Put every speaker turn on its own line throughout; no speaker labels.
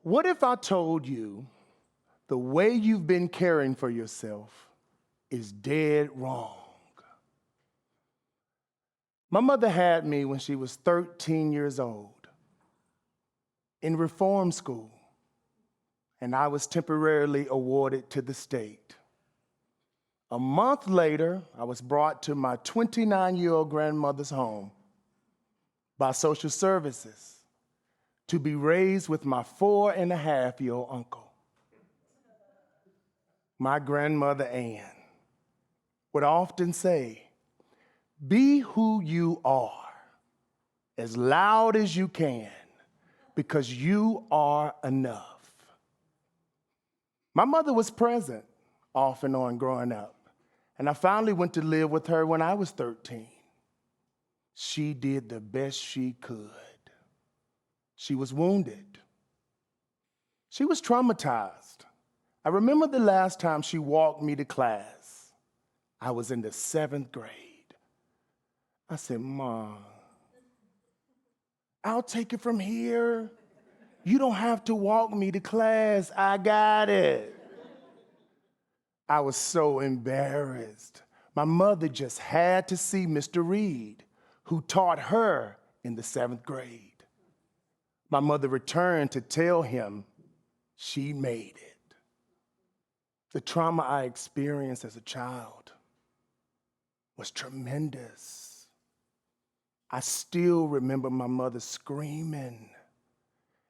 What if I told you the way you've been caring for yourself is dead wrong? My mother had me when she was 13 years old in reform school, and I was temporarily awarded to the state. A month later, I was brought to my 29-year-old grandmother's home by social services to be raised with my 4.5-year-old uncle. My grandmother, Ann, would often say, "Be who you are, as loud as you can, because you are enough." My mother was present off and on growing up, and I finally went to live with her when I was 13. She did the best she could. She was wounded. She was traumatized. I remember the last time she walked me to class. I was in the 7th grade. I said, "Mom, I'll take it from here. You don't have to walk me to class. I got it." I was so embarrassed. My mother just had to see Mr. Reed, who taught her in the 7th grade. My mother returned to tell him she made it. The trauma I experienced as a child was tremendous. I still remember my mother screaming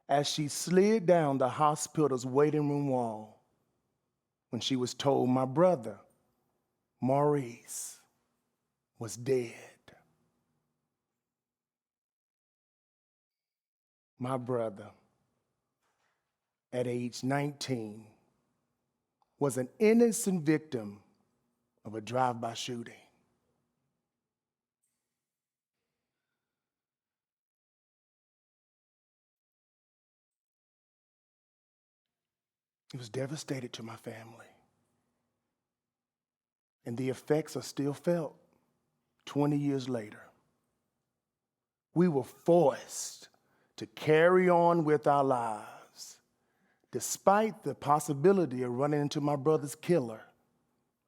as she slid down the hospital's waiting room wall when she was told my brother, Maurice, was dead. My brother, at age 19, was an innocent victim of a drive-by shooting. It was devastating to my family, and the effects are still felt 20 years later. We were forced to carry on with our lives, despite the possibility of running into my brother's killer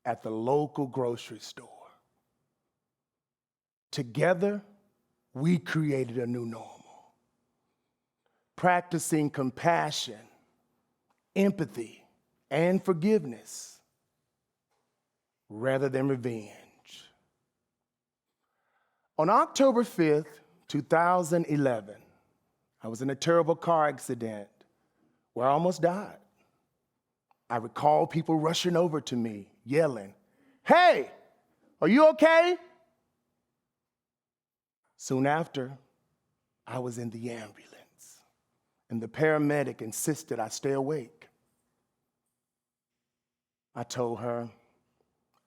at the local grocery store. Together, we created a new normal, practicing compassion, empathy, and forgiveness rather than revenge. On October 5th, 2011, I was in a terrible car accident where I almost died. I recall people rushing over to me, yelling, "Hey, are you okay?" Soon after, I was in the ambulance, and the paramedic insisted I stay awake. I told her,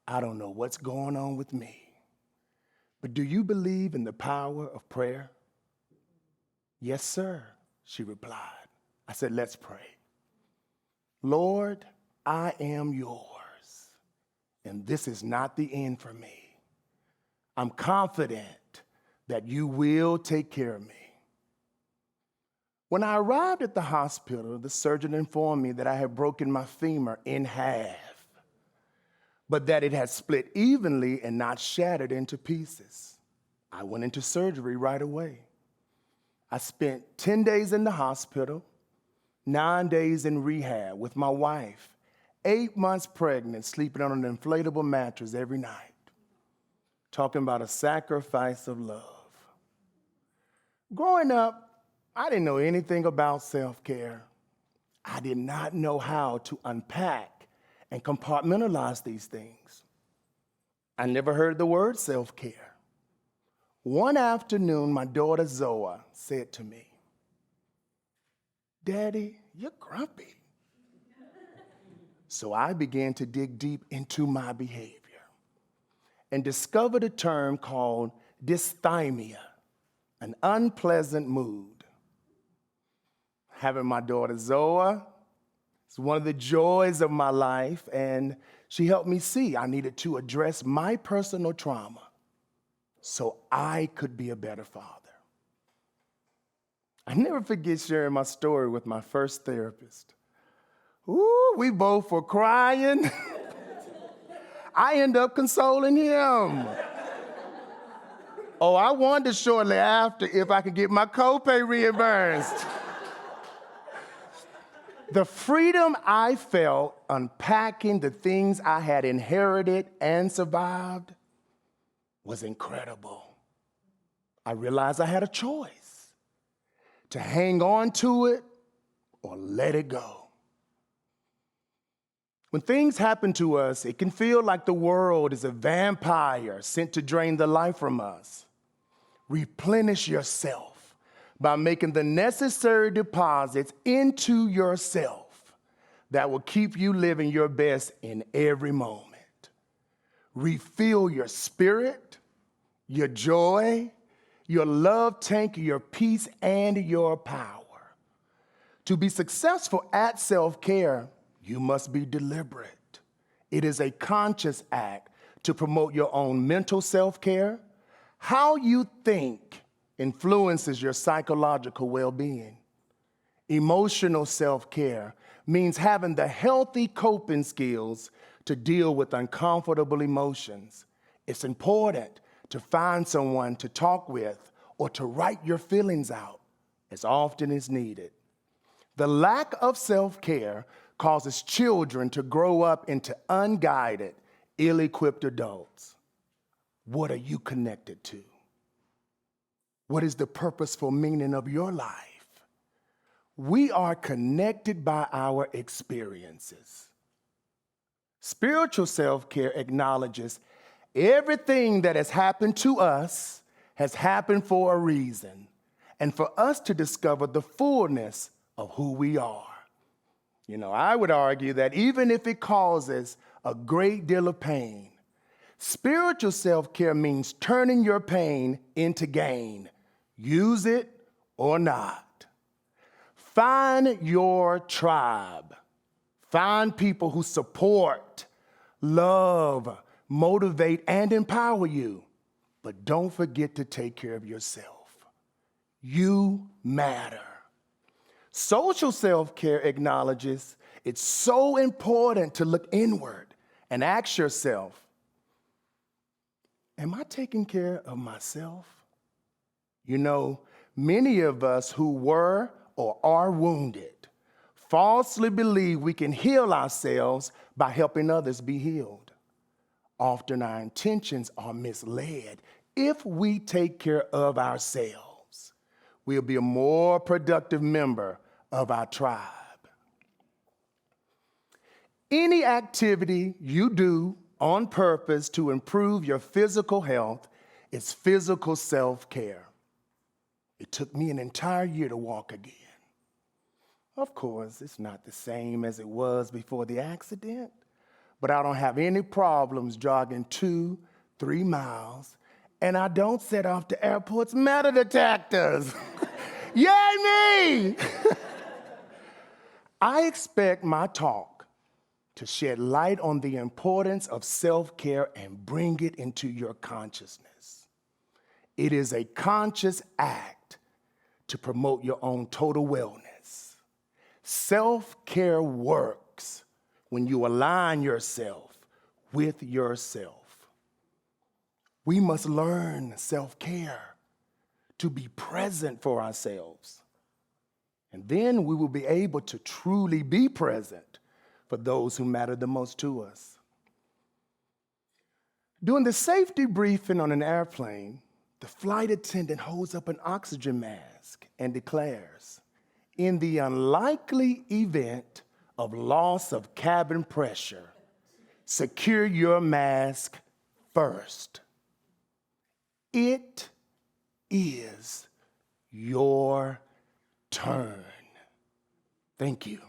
"I don't know what's going on with me, but do you believe in the power of prayer?" "Yes, sir," she replied. I said, "Let's pray." "Lord, I am yours, and this is not the end for me. I'm confident that you will take care of me." When I arrived at the hospital, the surgeon informed me that I had broken my femur in half, but that it had split evenly and not shattered into pieces. I went into surgery right away. I spent 10 days in the hospital, 9 days in rehab with my wife, 8 months pregnant, sleeping on an inflatable mattress every night, talking about a sacrifice of love. Growing up, I didn't know anything about self-care. I did not know how to unpack and compartmentalize these things. I never heard the word self-care. One afternoon, my daughter Zoa said to me, "Daddy, you're grumpy." So I began to dig deep into my behavior and discovered a term called dysthymia, an unpleasant mood. Having my daughter Zoa is one of the joys of my life, and she helped me see I needed to address my personal trauma so I could be a better father. I never forget sharing my story with my first therapist. Ooh, we both were crying. I ended up consoling him. Oh, I wondered shortly after if I could get my copay reimbursed. The freedom I felt unpacking the things I had inherited and survived was incredible. I realized I had a choice to hang on to it or let it go. When things happen to us, it can feel like the world is a vampire sent to drain the life from us. Replenish yourself by making the necessary deposits into yourself that will keep you living your best in every moment. Refill your spirit, your joy, your love tank, your peace, and your power. To be successful at self-care, you must be deliberate. It is a conscious act to promote your own mental self-care. How you think influences your psychological well-being. Emotional self-care means having the healthy coping skills to deal with uncomfortable emotions. It's important to find someone to talk with or to write your feelings out as often as needed. The lack of self-care causes children to grow up into unguided, ill-equipped adults. What are you connected to? What is the purposeful meaning of your life? We are connected by our experiences. Spiritual self-care acknowledges everything that has happened to us has happened for a reason, and for us to discover the fullness of who we are. You know, I would argue that even if it causes a great deal of pain, spiritual self-care means turning your pain into gain. Use it or not. Find your tribe. Find people who support, love, motivate, and empower you. But don't forget to take care of yourself. You matter. Social self-care acknowledges it's so important to look inward and ask yourself, am I taking care of myself? You know, many of us who were or are wounded falsely believe we can heal ourselves by helping others be healed. Often our intentions are misled. If we take care of ourselves, we'll be a more productive member of our tribe. Any activity you do on purpose to improve your physical health is physical self-care. It took me an entire year to walk again. Of course, it's not the same as it was before the accident, but I don't have any problems jogging 2-3 miles, and I don't set off the airport's metal detectors. Yay me! I expect my talk to shed light on the importance of self-care and bring it into your consciousness. It is a conscious act to promote your own total wellness. Self-care works when you align yourself with yourself. We must learn self-care to be present for ourselves. And then we will be able to truly be present for those who matter the most to us. During the safety briefing on an airplane, the flight attendant holds up an oxygen mask and declares, in the unlikely event of loss of cabin pressure, secure your mask first. It is your turn. Thank you.